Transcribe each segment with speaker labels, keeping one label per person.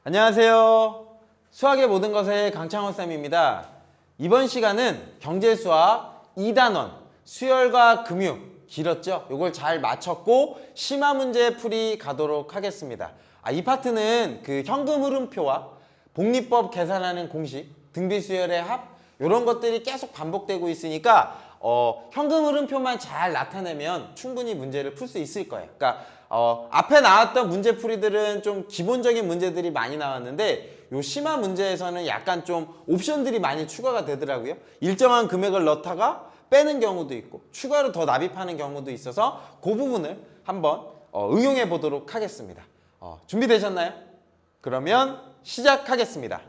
Speaker 1: 안녕하세요. 수학의 모든 것의 강창원 쌤입니다. 이번 시간은 경제수학 2단원 수열과 금융 길었죠? 이걸 잘 마쳤고 심화 문제 풀이 가도록 하겠습니다. 이 파트는 그 현금 흐름표와 복리법 계산하는 공식, 등비수열의 합 이런 것들이 계속 반복되고 있으니까 현금 흐름표만 잘 나타내면 충분히 문제를 풀 수 있을 거예요. 그러니까 앞에 나왔던 문제풀이들은 좀 기본적인 문제들이 많이 나왔는데 요 심화 문제에서는 약간 좀 옵션들이 많이 추가가 되더라고요. 일정한 금액을 넣다가 빼는 경우도 있고 추가로 더 납입하는 경우도 있어서 그 부분을 한번 응용해 보도록 하겠습니다. 준비되셨나요? 그러면 시작하겠습니다.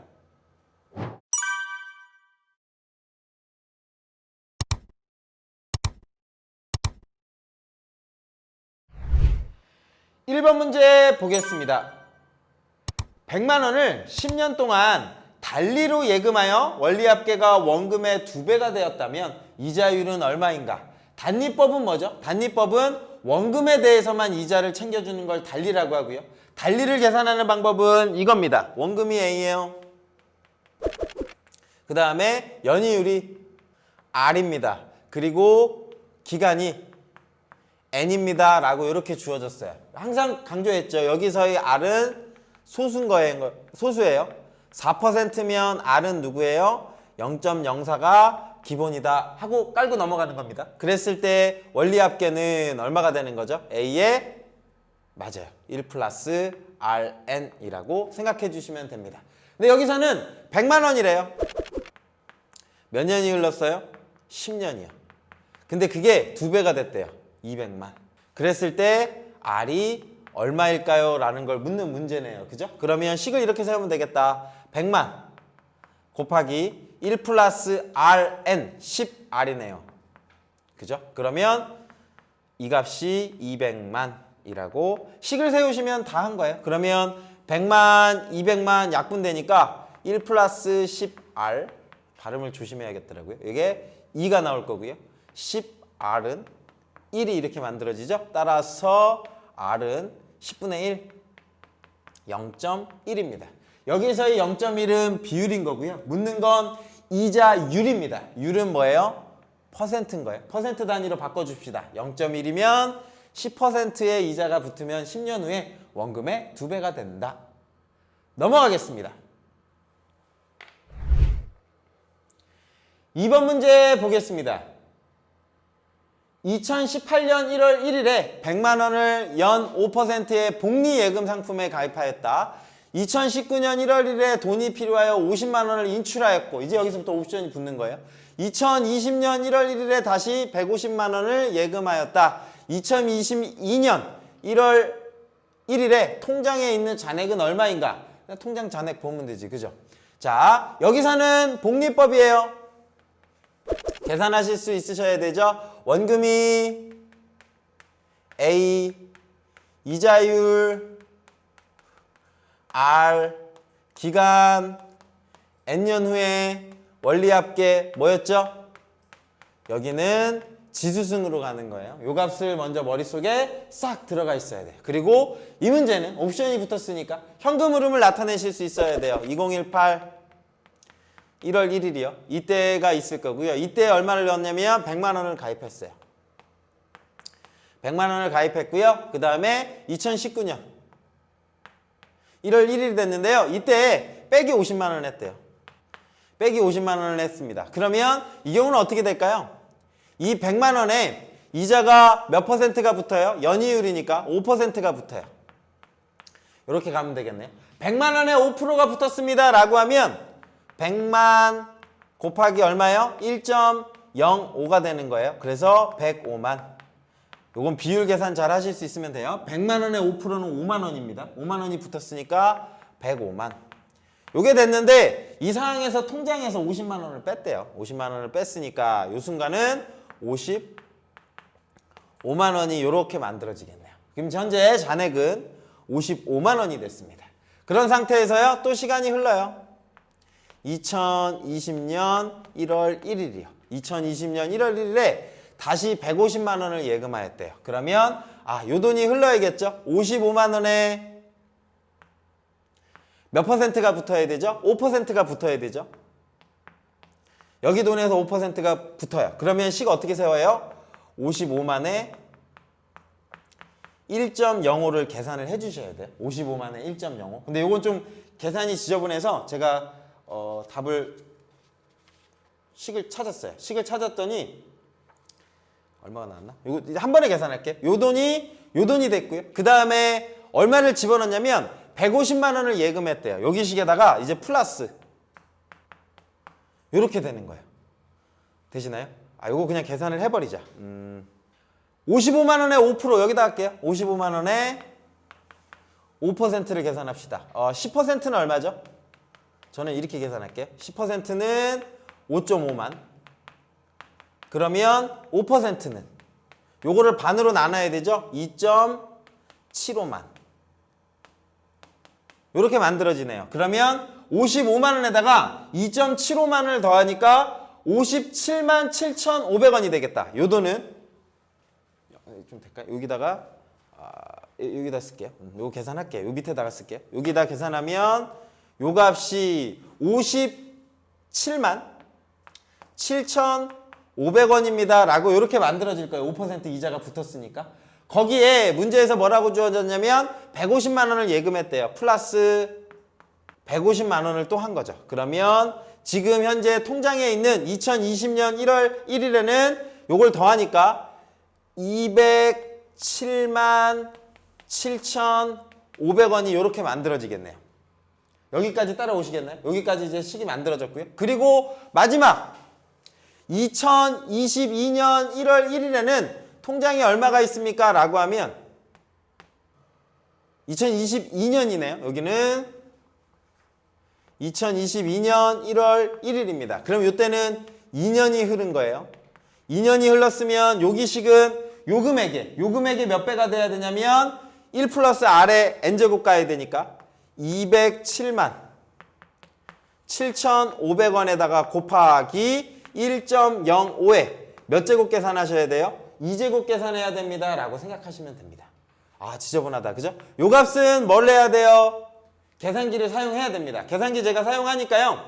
Speaker 1: 1번 문제 보겠습니다. 100만 원을 10년 동안 달리로 예금하여 원리합계가 원금의 2배가 되었다면 이자율은 얼마인가? 단리법은 뭐죠? 단리법은 원금에 대해서만 이자를 챙겨주는 걸 달리라고 하고요. 달리를 계산하는 방법은 이겁니다. 원금이 A예요. 그 다음에 연이율이 R입니다. 그리고 기간이 N입니다 라고 이렇게 주어졌어요. 항상 강조했죠. 여기서의 R은 소수예요. 4%면 R은 누구예요? 0.04가 기본이다 하고 깔고 넘어가는 겁니다. 그랬을 때 원리합계는 얼마가 되는 거죠? A에 맞아요. 1 플러스 Rn이라고 생각해 주시면 됩니다. 근데 여기서는 100만 원이래요. 몇 년이 흘렀어요? 10년이요. 근데 그게 2배가 됐대요. 200만. 그랬을 때 R이 얼마일까요? 라는 걸 묻는 문제네요. 그죠? 그러면 식을 이렇게 세우면 되겠다. 100만 곱하기 1 플러스 Rn 10R이네요. 그죠? 그러면 이 값이 200만이라고 식을 세우시면 다 한 거예요. 그러면 100만, 200만 약분되니까 1 플러스 10R 발음을 조심해야겠더라고요. 이게 2가 나올 거고요. 10R은 1이 이렇게 만들어지죠. 따라서 R은 10분의 1, 0.1입니다. 여기서의 0.1은 비율인 거고요. 묻는 건 이자율입니다. 율은 뭐예요? 퍼센트인 거예요. 퍼센트 단위로 바꿔줍시다. 0.1이면 10%의 이자가 붙으면 10년 후에 원금의 2배가 된다. 넘어가겠습니다. 2번 문제 보겠습니다. 2018년 1월 1일에 100만 원을 연 5%의 복리예금 상품에 가입하였다. 2019년 1월 1일에 돈이 필요하여 50만 원을 인출하였고 이제 여기서부터 옵션이 붙는 거예요. 2020년 1월 1일에 다시 150만 원을 예금하였다. 2022년 1월 1일에 통장에 있는 잔액은 얼마인가? 통장 잔액 보면 되지. 그죠? 자, 여기서는 복리법이에요. 계산하실 수 있으셔야 되죠. 원금이 A, 이자율 R, 기간 N년 후에 원리합계 뭐였죠? 여기는 지수승으로 가는 거예요. 요 값을 먼저 머릿속에 싹 들어가 있어야 돼요. 그리고 이 문제는 옵션이 붙었으니까 현금 흐름을 나타내실 수 있어야 돼요. 2018 1월 1일이요. 이때가 있을 거고요. 이때 얼마를 넣었냐면 100만 원을 가입했어요. 100만 원을 가입했고요. 그 다음에 2019년 1월 1일이 됐는데요. 이때 빼기 50만 원을 했대요. 빼기 50만 원을 했습니다. 그러면 이 경우는 어떻게 될까요? 이 100만 원에 이자가 몇 퍼센트가 붙어요? 연이율이니까 5%가 붙어요. 이렇게 가면 되겠네요. 100만 원에 5%가 붙었습니다. 라고 하면 100만 곱하기 얼마요? 1.05가 되는 거예요. 그래서 105만. 요건 비율 계산 잘 하실 수 있으면 돼요. 100만 원에 5%는 5만 원입니다. 5만 원이 붙었으니까 105만. 요게 됐는데 이 상황에서 통장에서 50만 원을 뺐대요. 50만 원을 뺐으니까 요 순간은 55만 원이 요렇게 만들어지겠네요. 그럼 현재 잔액은 55만 원이 됐습니다. 그런 상태에서요. 또 시간이 흘러요. 2020년 1월 1일이요. 2020년 1월 1일에 다시 150만 원을 예금하였대요. 그러면 요 돈이 흘러야겠죠. 55만 원에 몇 퍼센트가 붙어야 되죠? 5%가 붙어야 되죠. 여기 돈에서 5%가 붙어요. 그러면 식 어떻게 세워요? 55만에 1.05를 계산을 해주셔야 돼요. 55만에 1.05. 근데 이건 좀 계산이 지저분해서 제가 식을 찾았어요. 식을 찾았더니 얼마가 나왔나? 이거 한 번에 계산할게요. 요 돈이 됐고요. 그 다음에 얼마를 집어넣냐면 150만 원을 예금했대요. 여기 식에다가 이제 플러스 이렇게 되는 거예요. 되시나요? 요거 그냥 계산을 해버리자. 55만 원에 5% 여기다 할게요. 55만 원에 5%를 계산합시다. 10%는 얼마죠? 저는 이렇게 계산할게요. 10%는 5.5만. 그러면 5%는 요거를 반으로 나눠야 되죠? 2.75만. 이렇게 만들어지네요. 그러면 55만 원에다가 2.75만 원을 더하니까 57만 7,500원이 되겠다. 요 돈은 좀 될까요? 여기다가 여기다 쓸게요. 요거 계산할게요. 요 밑에다가 쓸게요. 여기다 계산하면 요 값이 57만 7,500원입니다. 라고 이렇게 만들어질 거예요. 5% 이자가 붙었으니까. 거기에 문제에서 뭐라고 주어졌냐면 150만 원을 예금했대요. 플러스 150만 원을 또 한 거죠. 그러면 지금 현재 통장에 있는 2020년 1월 1일에는 요걸 더하니까 207만 7,500원이 이렇게 만들어지겠네요. 여기까지 따라오시겠나요? 여기까지 이제 식이 만들어졌고요. 그리고 마지막 2022년 1월 1일에는 통장에 얼마가 있습니까? 라고 하면 2022년이네요. 여기는 2022년 1월 1일입니다. 그럼 이때는 2년이 흐른 거예요. 2년이 흘렀으면 여기 식은 요 금액에 몇 배가 돼야 되냐면 1 플러스 R에 N제곱 가야 되니까 207만 7,500원에다가 곱하기 1.05에 몇 제곱 계산하셔야 돼요? 2제곱 계산해야 됩니다. 라고 생각하시면 됩니다. 지저분하다. 그죠? 요 값은 뭘 내야 돼요? 계산기를 사용해야 됩니다. 계산기 제가 사용하니까요.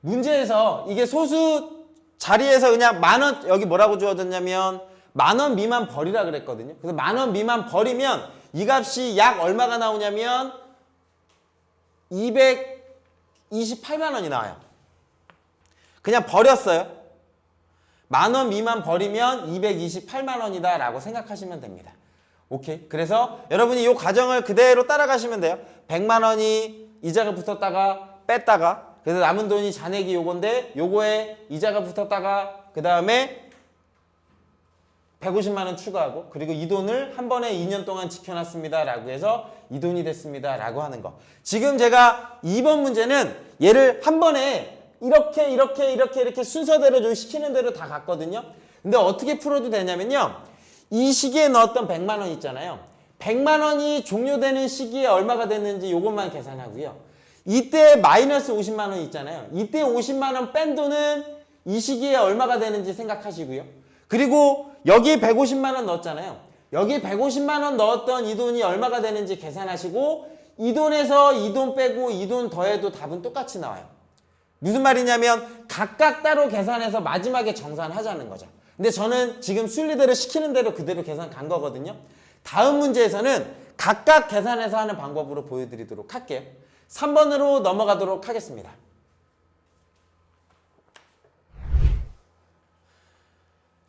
Speaker 1: 문제에서 이게 소수 자리에서 그냥 만원, 여기 뭐라고 주어졌냐면 만원 미만 벌이라 그랬거든요. 그래서 만원 미만 벌이면 이 값이 약 얼마가 나오냐면 228만 원이 나와요. 그냥 버렸어요. 만원 미만 버리면 228만 원이다 라고 생각하시면 됩니다. 오케이. 그래서 여러분이 이 과정을 그대로 따라가시면 돼요. 100만 원이 이자가 붙었다가 뺐다가 그래서 남은 돈이 잔액이 요건데 요거에 이자가 붙었다가 그 다음에 150만 원 추가하고 그리고 이 돈을 한 번에 2년 동안 지켜놨습니다 라고 해서 이 돈이 됐습니다 라고 하는 거. 지금 제가 2번 문제는 얘를 한 번에 이렇게 순서대로 좀 시키는 대로 다 갔거든요. 근데 어떻게 풀어도 되냐면요. 이 시기에 넣었던 100만 원 있잖아요. 100만 원이 종료되는 시기에 얼마가 됐는지 요것만 계산하고요. 이때 마이너스 50만 원 있잖아요. 이때 50만 원 뺀 돈은 이 시기에 얼마가 되는지 생각하시고요. 그리고 여기 150만 원 넣었잖아요. 여기 150만 원 넣었던 이 돈이 얼마가 되는지 계산하시고 이 돈에서 이 돈 빼고 이 돈 더해도 답은 똑같이 나와요. 무슨 말이냐면 각각 따로 계산해서 마지막에 정산하자는 거죠. 근데 저는 지금 순리대로 시키는 대로 그대로 계산 간 거거든요. 다음 문제에서는 각각 계산해서 하는 방법으로 보여드리도록 할게요. 3번으로 넘어가도록 하겠습니다.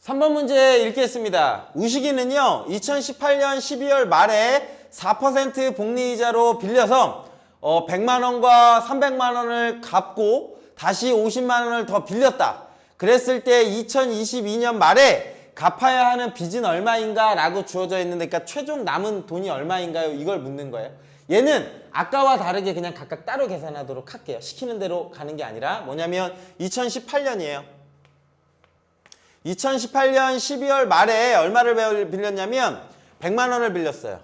Speaker 1: (3번) 문제 읽겠습니다. 우식이는요 2018년 12월 말에 4% 복리이자로 빌려서 100만원과 300만원을 갚고 다시 50만원을 더 빌렸다. 그랬을 때 2022년 말에 갚아야 하는 빚은 얼마인가 라고 주어져 있는데 그러니까 최종 남은 돈이 얼마인가요? 이걸 묻는 거예요. 얘는 아까와 다르게 그냥 각각 따로 계산하도록 할게요. 시키는 대로 가는 게 아니라 뭐냐면 2018년이에요. 2018년 12월 말에 얼마를 빌렸냐면 100만 원을 빌렸어요.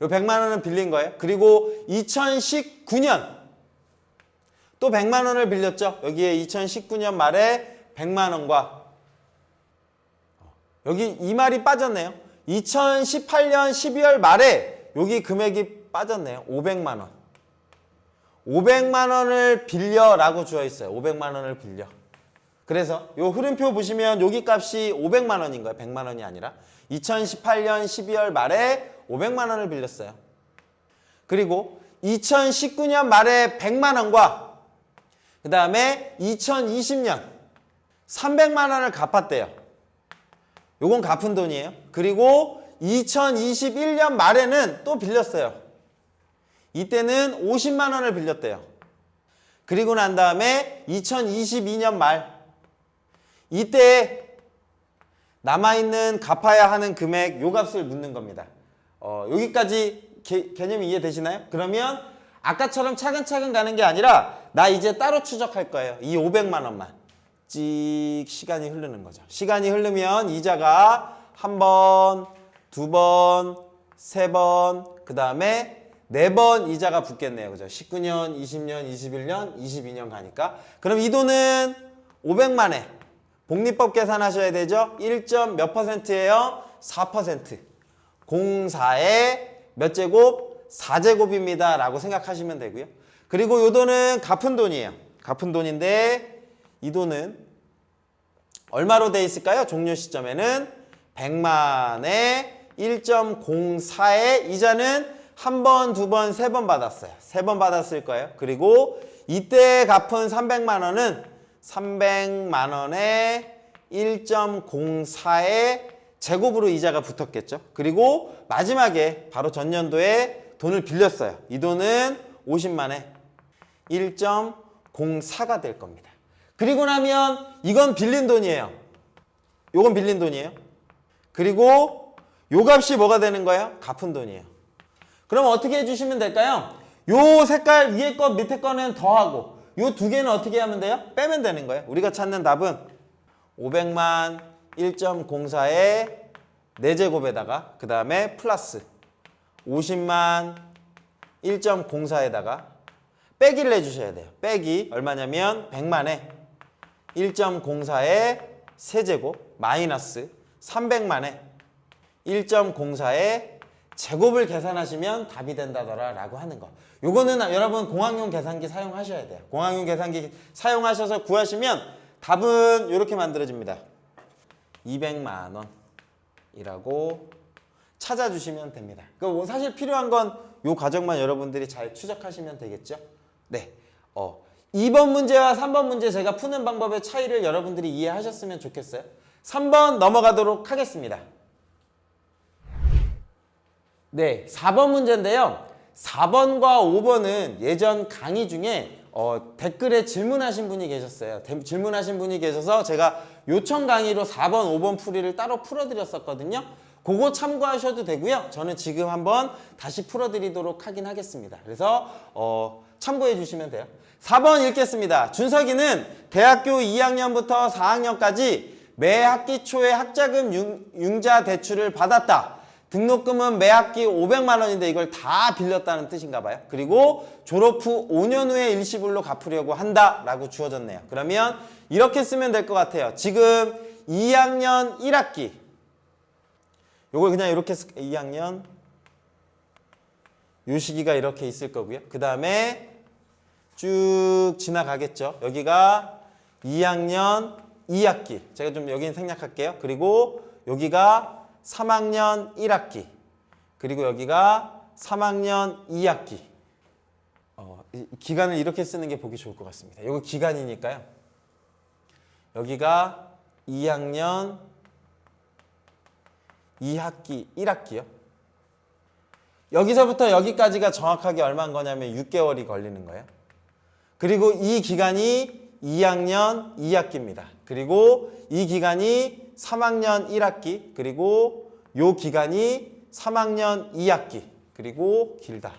Speaker 1: 요 100만 원을 빌린 거예요. 그리고 2019년 또 100만 원을 빌렸죠. 여기에 2019년 말에 100만 원과 여기 이 말이 빠졌네요. 2018년 12월 말에 여기 금액이 빠졌네요. 500만 원. 500만 원을 빌려라고 주어 있어요. 500만 원을 빌려. 그래서 요 흐름표 보시면 여기 값이 500만 원인 거예요. 100만 원이 아니라. 2018년 12월 말에 500만 원을 빌렸어요. 그리고 2019년 말에 100만 원과 그 다음에 2020년 300만 원을 갚았대요. 요건 갚은 돈이에요. 그리고 2021년 말에는 또 빌렸어요. 이때는 50만 원을 빌렸대요. 그리고 난 다음에 2022년 말 이때 남아있는 갚아야 하는 금액 요 값을 묻는 겁니다. 여기까지 개념이 이해되시나요? 그러면 아까처럼 차근차근 가는 게 아니라 나 이제 따로 추적할 거예요. 이 500만 원만. 찍 시간이 흐르는 거죠. 시간이 흐르면 이자가 한 번, 두 번, 세 번, 그 다음에 4번 이자가 붙겠네요. 그죠? 19년, 20년, 21년, 22년 가니까. 그럼 이 돈은 500만에 복리법 계산하셔야 되죠? 1. 몇 %예요? 4%. 04의 몇 제곱? 4제곱입니다. 라고 생각하시면 되고요. 그리고 이 돈은 갚은 돈이에요. 갚은 돈인데 이 돈은 얼마로 돼 있을까요? 종료 시점에는 100만에 1.04의 이자는 한 번, 두 번, 세 번 받았어요. 세 번 받았을 거예요. 그리고 이때 갚은 300만 원은 300만 원에 1.04의 제곱으로 이자가 붙었겠죠. 그리고 마지막에 바로 전년도에 돈을 빌렸어요. 이 돈은 50만에 1.04가 될 겁니다. 그리고 나면 이건 빌린 돈이에요. 요건 빌린 돈이에요. 그리고 요 값이 뭐가 되는 거예요? 갚은 돈이에요. 그럼 어떻게 해주시면 될까요? 요 색깔 위에 거 밑에 거는 더하고 요 두 개는 어떻게 하면 돼요? 빼면 되는 거예요. 우리가 찾는 답은 500만 1.04의 4제곱에다가 그 다음에 플러스 50만 1.04에다가 빼기를 해주셔야 돼요. 빼기 얼마냐면 100만에 1.04의 세제곱 마이너스 300만에 1.04의 제곱을 계산하시면 답이 된다더라 라고 하는 거. 요거는 여러분 공학용 계산기 사용하셔야 돼요. 공학용 계산기 사용하셔서 구하시면 답은 이렇게 만들어집니다. 200만 원이라고 찾아주시면 됩니다. 사실 필요한 건 요 과정만 여러분들이 잘 추적하시면 되겠죠? 네. 2번 문제와 3번 문제 제가 푸는 방법의 차이를 여러분들이 이해하셨으면 좋겠어요. 3번 넘어가도록 하겠습니다. 네, 4번 문제인데요. 4번과 5번은 예전 강의 중에 댓글에 질문하신 분이 계셨어요. 질문하신 분이 계셔서 제가 요청 강의로 4번, 5번 풀이를 따로 풀어드렸었거든요. 그거 참고하셔도 되고요. 저는 지금 한번 다시 풀어드리도록 하긴 하겠습니다. 그래서 참고해 주시면 돼요. 4번 읽겠습니다. 준석이는 대학교 2학년부터 4학년까지 매 학기 초에 학자금 융자 대출을 받았다. 등록금은 매 학기 500만 원인데 이걸 다 빌렸다는 뜻인가 봐요. 그리고 졸업 후 5년 후에 일시불로 갚으려고 한다라고 주어졌네요. 그러면 이렇게 쓰면 될 것 같아요. 지금 2학년 1학기 요걸 그냥 이렇게 2학년 요 시기가 이렇게 있을 거고요. 그 다음에 쭉 지나가겠죠. 여기가 2학년 2학기 제가 좀 여기는 생략할게요. 그리고 여기가 3학년 1학기 그리고 여기가 3학년 2학기 기간을 이렇게 쓰는 게 보기 좋을 것 같습니다. 이거 기간이니까요. 여기가 2학년 2학기 1학기요. 여기서부터 여기까지가 정확하게 얼마인 거냐면 6개월이 걸리는 거예요. 그리고 이 기간이 2학년 2학기입니다. 그리고 이 기간이 3학년 1학기 그리고 요 기간이 3학년 2학기 그리고 길다.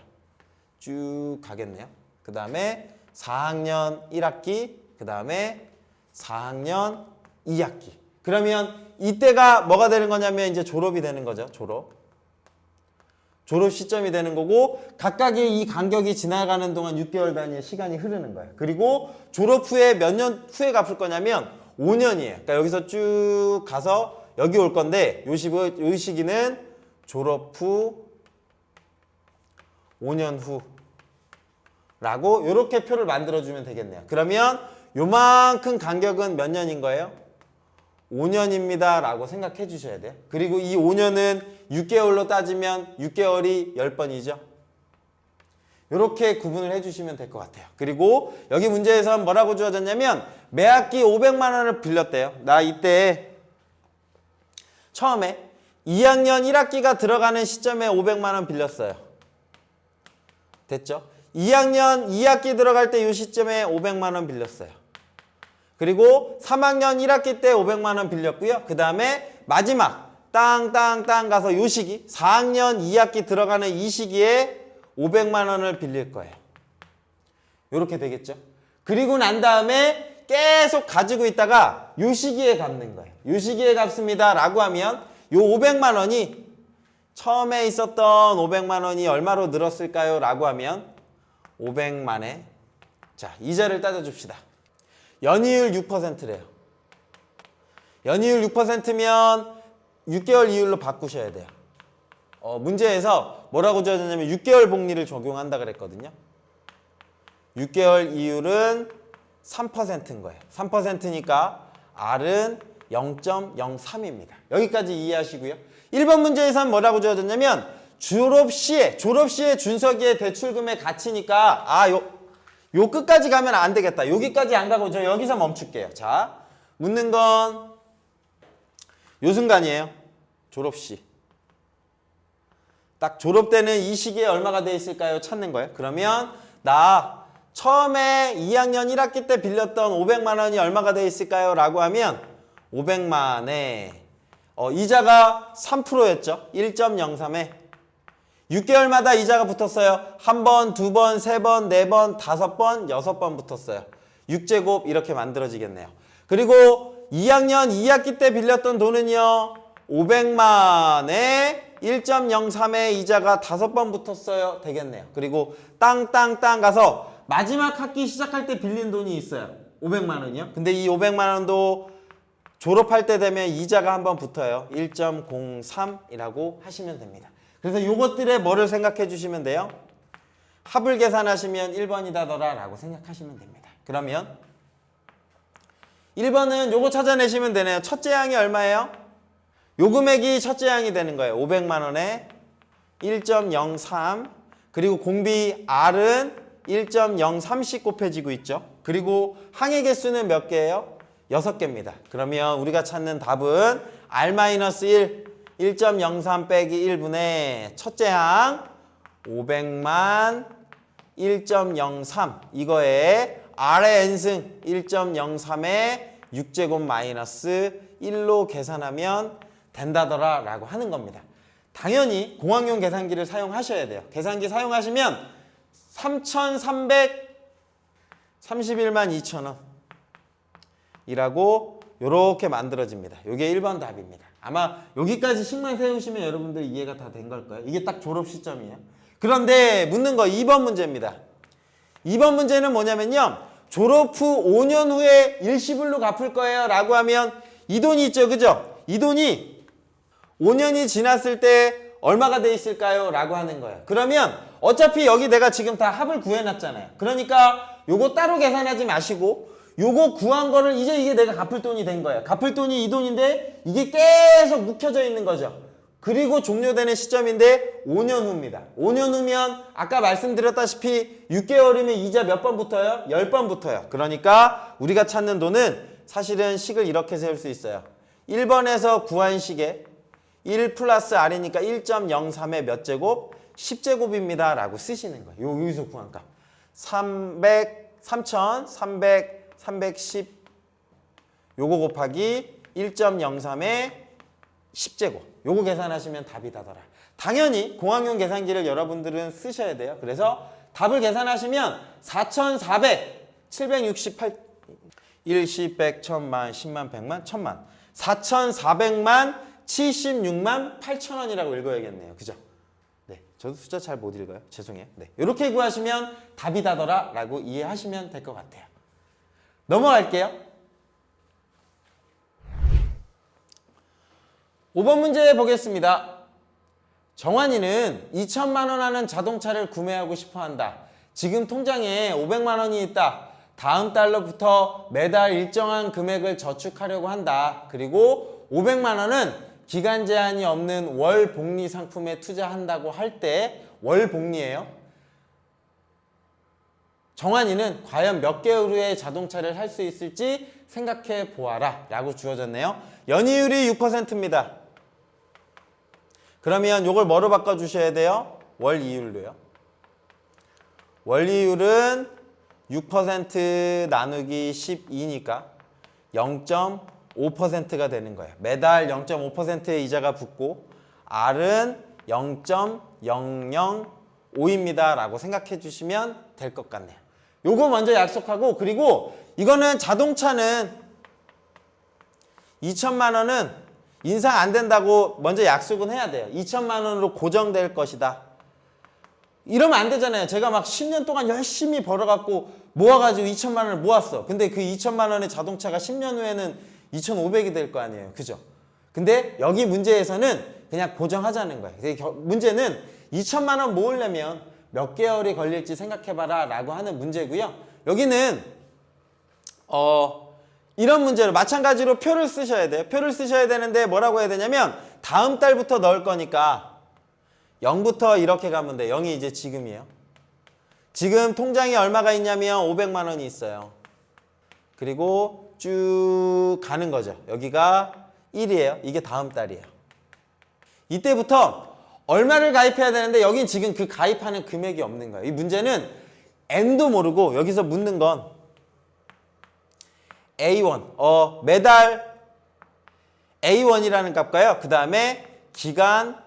Speaker 1: 쭉 가겠네요. 그 다음에 4학년 1학기 그 다음에 4학년 2학기 그러면 이때가 뭐가 되는 거냐면 이제 졸업이 되는 거죠. 졸업 시점이 되는 거고 각각의 이 간격이 지나가는 동안 6개월 단위의 시간이 흐르는 거예요. 그리고 졸업 후에 몇 년 후에 갚을 거냐면 5년이에요. 그러니까 여기서 쭉 가서 여기 올 건데 요 시기는 졸업 후 5년 후라고 이렇게 표를 만들어주면 되겠네요. 그러면 요만큼 간격은 몇 년인 거예요? 5년입니다 라고 생각해 주셔야 돼요. 그리고 이 5년은 6개월로 따지면 6개월이 10번이죠. 이렇게 구분을 해주시면 될 것 같아요. 그리고 여기 문제에서 뭐라고 주어졌냐면 매학기 500만 원을 빌렸대요. 나 이때 처음에 2학년 1학기가 들어가는 시점에 500만 원 빌렸어요. 됐죠? 2학년 2학기 들어갈 때 이 시점에 500만 원 빌렸어요. 그리고 3학년 1학기 때 500만 원 빌렸고요. 그 다음에 마지막 땅땅땅 가서 이 시기 4학년 2학기 들어가는 이 시기에 500만 원을 빌릴 거예요. 이렇게 되겠죠. 그리고 난 다음에 계속 가지고 있다가 이 시기에 갚는 거예요. 이 시기에 갚습니다 라고 하면 이 500만 원이 처음에 있었던 500만 원이 얼마로 늘었을까요? 라고 하면 500만에 자 이자를 따져줍시다. 연이율 6%래요. 연이율 6%면 6개월 이율로 바꾸셔야 돼요. 문제에서 뭐라고 주어졌냐면 6개월 복리를 적용한다 그랬거든요. 6개월 이율은 3%인 거예요. 3%니까 R은 0.03입니다. 여기까지 이해하시고요. 1번 문제에서는 뭐라고 주어졌냐면 졸업 시에 준서기의 대출금의 가치니까 요 끝까지 가면 안 되겠다. 여기까지 안 가고 저 여기서 멈출게요. 자, 묻는 건 요 순간이에요. 졸업 시. 딱 졸업 때는 이 시기에 얼마가 돼 있을까요? 찾는 거예요. 그러면 나 처음에 2학년 1학기 때 빌렸던 500만 원이 얼마가 돼 있을까요? 라고 하면 500만에 이자가 3%였죠. 1.03에 6개월마다 이자가 붙었어요. 한 번, 두 번, 세 번, 네 번, 다섯 번, 여섯 번 붙었어요. 6제곱 이렇게 만들어지겠네요. 그리고 2학년 2학기 때 빌렸던 돈은요. 500만에 1.03에 이자가 5번 붙었어요. 되겠네요. 그리고 땅땅땅 가서 마지막 학기 시작할 때 빌린 돈이 있어요. 500만 원이요. 근데 이 500만 원도 졸업할 때 되면 이자가 한번 붙어요. 1.03이라고 하시면 됩니다. 그래서 요것들에 뭐를 생각해 주시면 돼요? 합을 계산하시면 1번이다더라 라고 생각하시면 됩니다. 그러면 1번은 요거 찾아내시면 되네요. 첫째 항이 얼마예요? 요 금액이 첫째 항이 되는 거예요. 500만 원에 1.03 그리고 공비 R은 1.03씩 곱해지고 있죠. 그리고 항의 개수는 몇 개예요? 6개입니다. 그러면 우리가 찾는 답은 R-1 1.03 빼기 1분의 첫째 항 500만 1.03 이거에 R의 n승 1.03에 6제곱 마이너스 1로 계산하면 된다더라 라고 하는 겁니다. 당연히 공학용 계산기를 사용하셔야 돼요. 계산기 사용하시면 3,331만 2천원 이라고 요렇게 만들어집니다. 요게 1번 답입니다. 아마 여기까지 식만 세우시면 여러분들 이해가 다 된 걸 거예요. 이게 딱 졸업 시점이에요. 그런데 묻는 거 2번 문제입니다. 2번 문제는 뭐냐면요. 졸업 후 5년 후에 일시불로 갚을 거예요 라고 하면 이 돈이 있죠. 그죠? 이 돈이 5년이 지났을 때 얼마가 돼 있을까요? 라고 하는 거예요. 그러면 어차피 여기 내가 지금 다 합을 구해놨잖아요. 그러니까 요거 따로 계산하지 마시고 요거 구한 거를 이제 이게 내가 갚을 돈이 된 거예요. 갚을 돈이 이 돈인데 이게 계속 묵혀져 있는 거죠. 그리고 종료되는 시점인데 5년 후입니다. 5년 후면 아까 말씀드렸다시피 6개월이면 이자 몇 번 붙어요? 10번 붙어요. 그러니까 우리가 찾는 돈은 사실은 식을 이렇게 세울 수 있어요. 1번에서 구한 식에 1 플러스 R이니까 1.03의 몇 제곱? 10제곱입니다. 라고 쓰시는 거예요. 여기서 구한 값. 310 요거 곱하기 1.03의 10제곱. 요거 계산하시면 답이 다더라. 당연히 공학용 계산기를 여러분들은 쓰셔야 돼요. 그래서 답을 계산하시면 4,400, 768, 1, 10, 100, 1000만, 10만, 100만, 1000만 4,400만 76만 8천원이라고 읽어야겠네요. 그죠? 네, 저도 숫자 잘 못 읽어요. 죄송해요. 네, 이렇게 구하시면 답이 다더라 라고 이해하시면 될 것 같아요. 넘어갈게요. 5번 문제 보겠습니다. 정환이는 2천만 원 하는 자동차를 구매하고 싶어 한다. 지금 통장에 500만 원이 있다. 다음 달로부터 매달 일정한 금액을 저축하려고 한다. 그리고 500만 원은 기간 제한이 없는 월 복리 상품에 투자한다고 할 때 월 복리예요. 정환이는 과연 몇 개월 후에 자동차를 살 수 있을지 생각해 보아라 라고 주어졌네요. 연이율이 6%입니다. 그러면 이걸 뭐로 바꿔주셔야 돼요? 월이율로요. 월이율은 6% 나누기 12니까 0.5%가 되는 거예요. 매달 0.5%의 이자가 붙고 R은 0.005입니다 라고 생각해 주시면 될 것 같네요. 요거 먼저 약속하고, 그리고 이거는 자동차는 2천만 원은 인상 안 된다고 먼저 약속은 해야 돼요. 2천만 원으로 고정될 것이다. 이러면 안 되잖아요. 제가 막 10년 동안 열심히 벌어갖고 모아가지고 2천만 원을 모았어. 근데 그 2천만 원의 자동차가 10년 후에는 2,500이 될 거 아니에요. 그죠? 근데 여기 문제에서는 그냥 고정하자는 거예요. 문제는 2천만 원 모으려면 몇 개월이 걸릴지 생각해봐라 라고 하는 문제고요. 여기는 이런 문제로 마찬가지로 표를 쓰셔야 돼요. 표를 쓰셔야 되는데 뭐라고 해야 되냐면 다음 달부터 넣을 거니까 0부터 이렇게 가면 돼. 0이 이제 지금이에요. 지금 통장에 얼마가 있냐면 500만 원이 있어요. 그리고 쭉 가는 거죠. 여기가 1이에요. 이게 다음 달이에요. 이때부터 얼마를 가입해야 되는데 여긴 지금 그 가입하는 금액이 없는 거예요. 이 문제는 N도 모르고 여기서 묻는 건 A1. 매달 A1이라는 값과요. 그 다음에 기간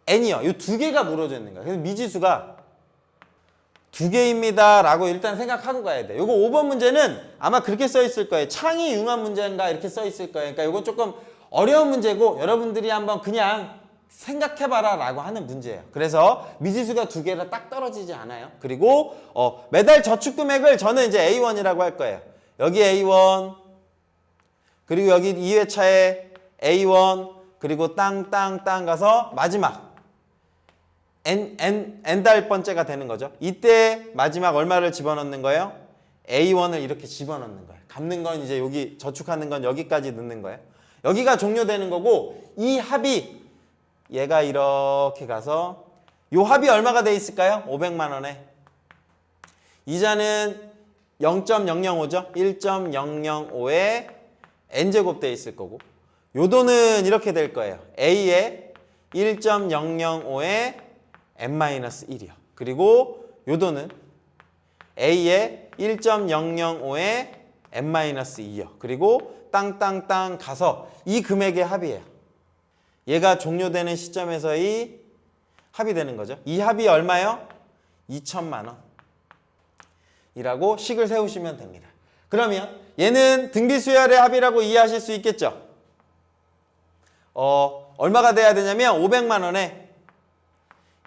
Speaker 1: N이요. 이 두 개가 물어져 있는 거예요. 그래서 미지수가 2개입니다 라고 일단 생각하고 가야 돼요. 이거 5번 문제는 아마 그렇게 써 있을 거예요. 창의 융합 문제인가 이렇게 써 있을 거예요. 그러니까 이건 조금 어려운 문제고 여러분들이 한번 그냥 생각해봐라 라고 하는 문제예요. 그래서 미지수가 2개라 딱 떨어지지 않아요. 그리고 매달 저축 금액을 저는 이제 A1이라고 할 거예요. 여기 A1 그리고 여기 2회차에 A1 그리고 땅땅땅 가서 마지막 N달 번째가 되는 거죠. 이때 마지막 얼마를 집어넣는 거예요? A1을 이렇게 집어넣는 거예요. 갚는 건 이제 여기 저축하는 건 여기까지 넣는 거예요. 여기가 종료되는 거고 이 합이 얘가 이렇게 가서 요 합이 얼마가 돼 있을까요? 500만 원에 이자는 0.005죠. 1.005에 N제곱 돼 있을 거고 요 돈은 이렇게 될 거예요. A에 1.005에 N-1이요. 그리고 요 돈은 A에 1.005에 N-2요. 그리고 땅땅땅 가서 이 금액의 합이에요. 얘가 종료되는 시점에서의 합이 되는 거죠. 이 합이 얼마요? 2천만 원 이라고 식을 세우시면 됩니다. 그러면 얘는 등비 수열의 합이라고 이해하실 수 있겠죠? 얼마가 돼야 되냐면 500만 원에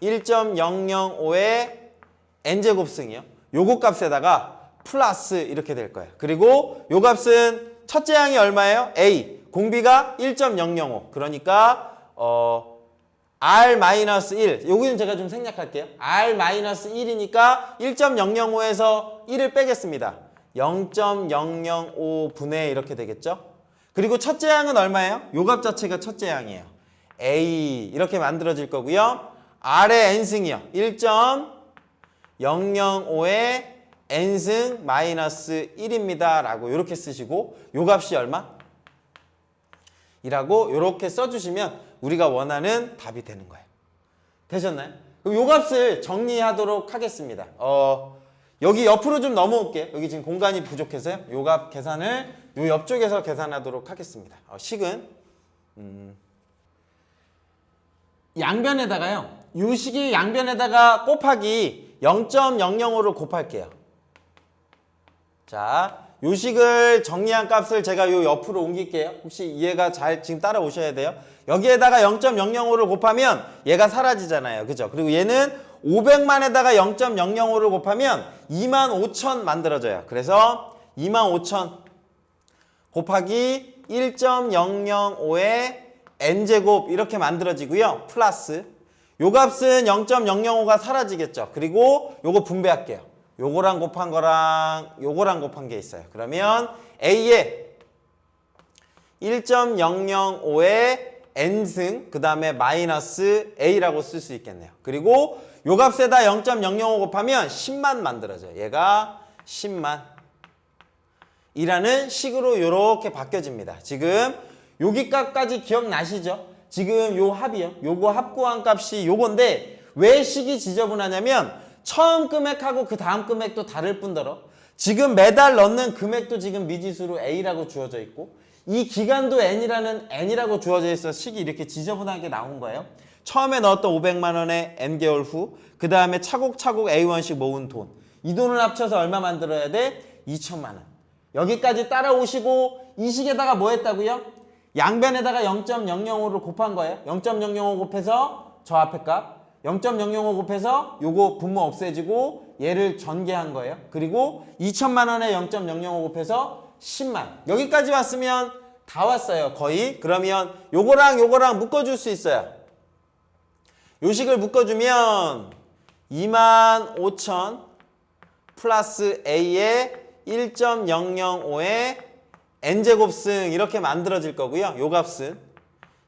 Speaker 1: 1.005의 N제곱승이요. 요거 값에다가 플러스 이렇게 될 거예요. 그리고 요 값은 첫째 항이 얼마예요? A. 공비가 1.005. 그러니까 R-1. 여기는 제가 좀 생략할게요. R-1이니까 1.005에서 1을 빼겠습니다. 0.005분의 이렇게 되겠죠? 그리고 첫째 항은 얼마예요? 요 값 자체가 첫째 항이에요. A 이렇게 만들어질 거고요. R의 N승이요. 1.005의 N승 마이너스 1입니다. 라고 이렇게 쓰시고 요 값이 얼마? 이라고 이렇게 써주시면 우리가 원하는 답이 되는 거예요. 되셨나요? 그럼 요 값을 정리하도록 하겠습니다. 여기 옆으로 좀 넘어올게요. 여기 지금 공간이 부족해서요. 요 값 계산을 요 옆쪽에서 계산하도록 하겠습니다. 식은 양변에다가요. 요 식이 양변에다가 곱하기 0.005를 곱할게요. 자, 요 식을 정리한 값을 제가 요 옆으로 옮길게요. 혹시 이해가 잘 지금 따라오셔야 돼요. 여기에다가 0.005를 곱하면 얘가 사라지잖아요. 그죠? 그리고 얘는 500만에다가 0.005를 곱하면 25,000 만들어져요. 그래서 25,000 곱하기 1.005의 N제곱 이렇게 만들어지고요. 플러스 요 값은 0.005가 사라지겠죠. 그리고 요거 분배할게요. 요거랑 곱한 거랑 요거랑 곱한 게 있어요. 그러면 A에 1.005의 n승 그 다음에 마이너스 A라고 쓸 수 있겠네요. 그리고 요 값에다 0.005 곱하면 10만 만들어져요. 얘가 10만 이라는 식으로 이렇게 바뀌어집니다. 지금 여기 값까지 기억나시죠? 지금 요 합이요. 요거 합 구한 값이 요건데 왜 식이 지저분하냐면 처음 금액하고 그 다음 금액도 다를 뿐더러 지금 매달 넣는 금액도 지금 미지수로 A라고 주어져 있고 이 기간도 N이라고 주어져 있어서 식이 이렇게 지저분하게 나온 거예요. 처음에 넣었던 500만 원에 N개월 후 그 다음에 차곡차곡 A1씩 모은 돈 이 돈을 합쳐서 얼마 만들어야 돼? 2천만 원. 여기까지 따라오시고 이 식에다가 뭐 했다고요? 양변에다가 0.005를 곱한 거예요. 0.005 곱해서 저 앞에 값 0.005 곱해서 요거 분모 없애지고 얘를 전개한 거예요. 그리고 2천만 원에 0.005 곱해서 10만. 여기까지 왔으면 다 왔어요. 거의. 그러면 요거랑 요거랑 묶어줄 수 있어요. 요 식을 묶어주면 25,000 플러스 A에 1.005의 n제곱승 이렇게 만들어질 거고요. 요 값은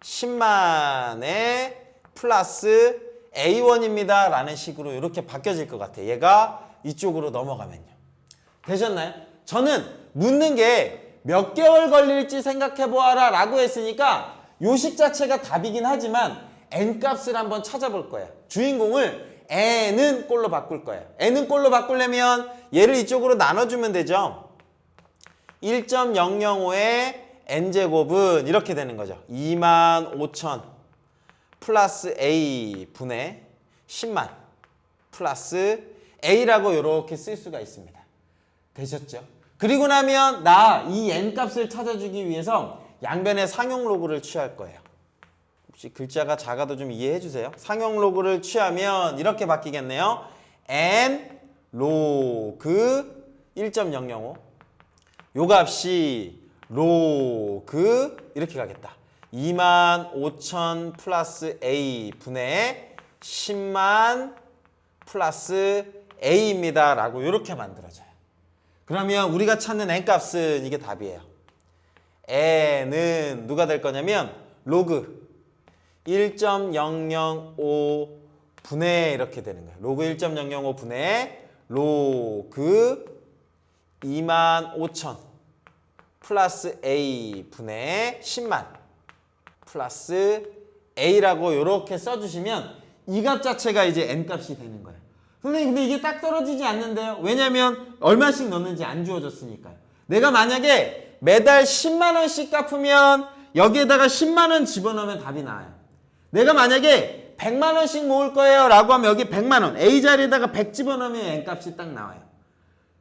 Speaker 1: 10만에 플러스 A1입니다 라는 식으로 이렇게 바뀌어질 것 같아요. 얘가 이쪽으로 넘어가면요. 되셨나요? 저는 묻는 게 몇 개월 걸릴지 생각해보아라 라고 했으니까 요 식 자체가 답이긴 하지만 n값을 한번 찾아볼 거예요. 주인공을 n은 꼴로 바꿀 거예요. n은 꼴로 바꾸려면 얘를 이쪽으로 나눠주면 되죠. 1.005의 n제곱은 이렇게 되는 거죠. 25,000 플러스 A 분의 10만 플러스 A라고 이렇게 쓸 수가 있습니다. 되셨죠? 그리고 나면 나 이 n값을 찾아주기 위해서 양변의 상용 로그를 취할 거예요. 혹시 글자가 작아도 좀 이해해 주세요. 상용 로그를 취하면 이렇게 바뀌겠네요. n 로그 1.005 요 값이 로그 이렇게 가겠다. 25,000 플러스 A 분의 10만 플러스 A입니다 라고 이렇게 만들어져요. 그러면 우리가 찾는 n값은 이게 답이에요. n은 누가 될 거냐면 로그 1.005 분의 이렇게 되는 거예요. 로그 1.005 분의 로그 25,000 플러스 A 분의 10만 플러스 A라고 이렇게 써주시면 이 값 자체가 이제 n값이 되는 거예요. 선생님 근데 이게 딱 떨어지지 않는데요. 왜냐면 얼마씩 넣는지 안 주어졌으니까요. 내가 만약에 매달 10만 원씩 갚으면 여기에다가 10만 원 집어넣으면 답이 나와요. 내가 만약에 100만 원씩 모을 거예요 라고 하면 여기 100만 원 A 자리에다가 100 집어넣으면 n값이 딱 나와요.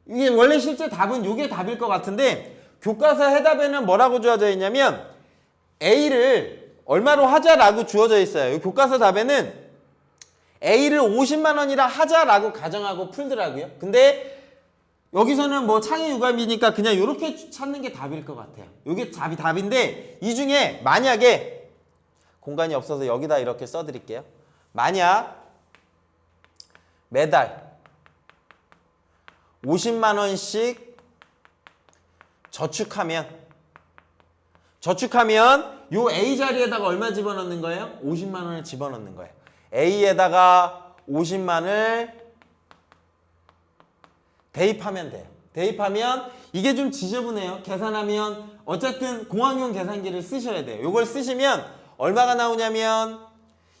Speaker 1: 이게 원래 실제 답은 이게 답일 것 같은데 교과서 해답에는 뭐라고 주어져 있냐면 A를 얼마로 하자라고 주어져 있어요. 교과서 답에는 A를 50만 원이라 하자라고 가정하고 풀더라고요. 근데 여기서는 뭐 창의 유감이니까 그냥 이렇게 찾는 게 답일 것 같아요. 이게 답인데 이 중에 만약에 공간이 없어서 여기다 이렇게 써드릴게요. 만약 매달 50만 원씩 저축하면 요 A 자리에다가 얼마 집어넣는 거예요? 50만 원을 집어넣는 거예요. A에다가 50만을 대입하면 돼요. 대입하면 이게 좀 지저분해요. 계산하면 어쨌든 공학용 계산기를 쓰셔야 돼요. 이걸 쓰시면 얼마가 나오냐면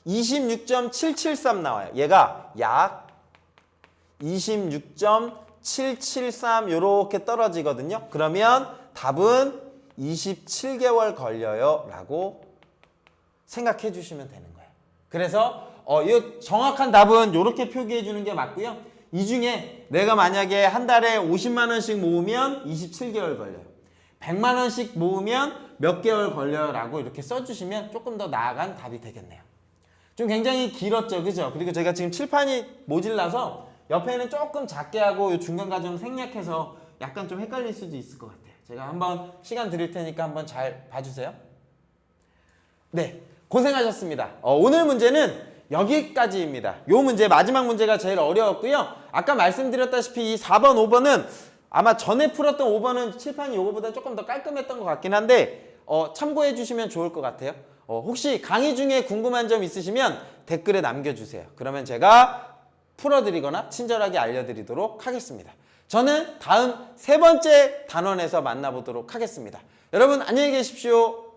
Speaker 1: 26.773 나와요. 얘가 약 26.773 이렇게 떨어지거든요. 그러면 답은 27개월 걸려요 라고 생각해 주시면 되는 거예요. 그래서 이 정확한 답은 이렇게 표기해 주는 게 맞고요. 이 중에 내가 만약에 한 달에 50만 원씩 모으면 27개월 걸려요. 100만 원씩 모으면 몇 개월 걸려요 라고 이렇게 써주시면 조금 더 나아간 답이 되겠네요. 좀 굉장히 길었죠, 그죠? 그리고 제가 지금 칠판이 모질라서 옆에는 조금 작게 하고 이 중간 과정 생략해서 약간 좀 헷갈릴 수도 있을 것 같아요. 제가 한번 시간 드릴 테니까 한번 잘 봐주세요. 네, 고생하셨습니다. 오늘 문제는 여기까지입니다. 요 문제 마지막 문제가 제일 어려웠고요. 아까 말씀드렸다시피 이 4번, 5번은 아마 전에 풀었던 5번은 칠판이 요거보다 조금 더 깔끔했던 것 같긴 한데 참고해 주시면 좋을 것 같아요. 혹시 강의 중에 궁금한 점 있으시면 댓글에 남겨주세요. 그러면 제가 풀어드리거나 친절하게 알려드리도록 하겠습니다. 저는 다음 세 번째 단원에서 만나보도록 하겠습니다. 여러분 안녕히 계십시오.